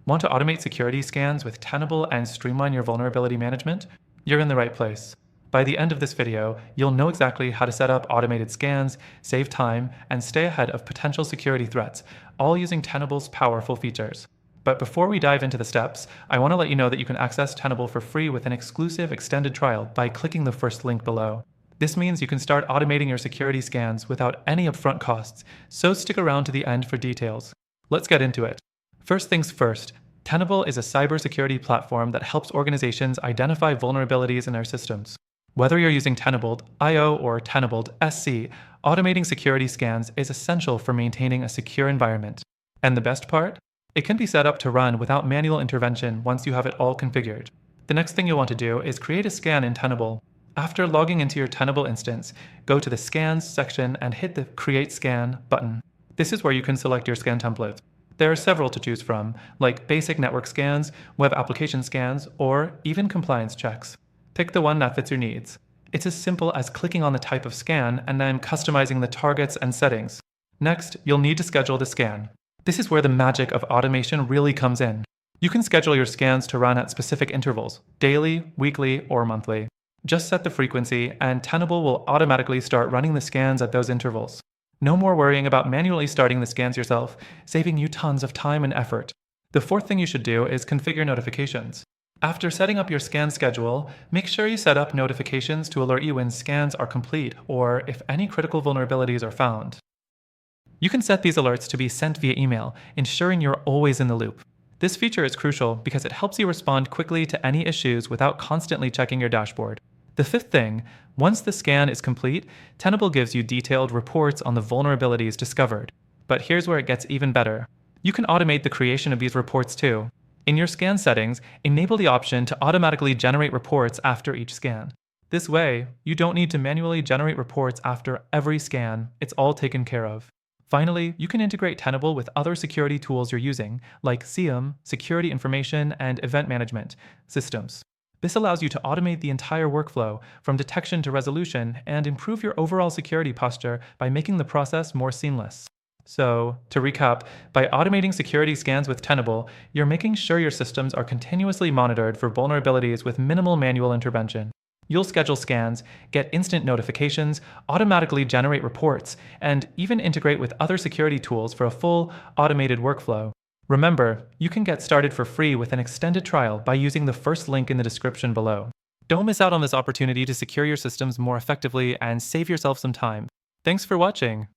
Want to automate security scans with Tenable and streamline your vulnerability management? You're in the right place. By the end of this video, you'll know exactly how to set up automated scans, save time, and stay ahead of potential security threats, all using Tenable's powerful features. But before we dive into the steps, I want to let you know that you can access Tenable for free with an exclusive extended trial by clicking the first link below. This means you can start automating your security scans without any upfront costs, so stick around to the end for details. Let's get into it. First things first, Tenable is a cybersecurity platform that helps organizations identify vulnerabilities in their systems. Whether you're using Tenable IO or Tenable SC, automating security scans is essential for maintaining a secure environment. And the best part? It can be set up to run without manual intervention once you have it all configured. The next thing you'll want to do is create a scan in Tenable. After logging into your Tenable instance, go to the Scans section and hit the Create Scan button. This is where you can select your scan template. There are several to choose from, like basic network scans, web application scans, or even compliance checks. Pick the one that fits your needs. It's as simple as clicking on the type of scan and then customizing the targets and settings. Next, you'll need to schedule the scan. This is where the magic of automation really comes in. You can schedule your scans to run at specific intervals, daily, weekly, or monthly. Just set the frequency, and Tenable will automatically start running the scans at those intervals. No more worrying about manually starting the scans yourself, saving you tons of time and effort. The fourth thing you should do is configure notifications. After setting up your scan schedule, make sure you set up notifications to alert you when scans are complete or if any critical vulnerabilities are found. You can set these alerts to be sent via email, ensuring you're always in the loop. This feature is crucial because it helps you respond quickly to any issues without constantly checking your dashboard. The fifth thing, once the scan is complete, Tenable gives you detailed reports on the vulnerabilities discovered. But here's where it gets even better. You can automate the creation of these reports too. In your scan settings, enable the option to automatically generate reports after each scan. This way, you don't need to manually generate reports after every scan. It's all taken care of. Finally, you can integrate Tenable with other security tools you're using, like SIEM, security information, and event management systems. This allows you to automate the entire workflow, from detection to resolution, and improve your overall security posture by making the process more seamless. So, to recap, by automating security scans with Tenable, you're making sure your systems are continuously monitored for vulnerabilities with minimal manual intervention. You'll schedule scans, get instant notifications, automatically generate reports, and even integrate with other security tools for a full, automated workflow. Remember, you can get started for free with an extended trial by using the first link in the description below. Don't miss out on this opportunity to secure your systems more effectively and save yourself some time. Thanks for watching.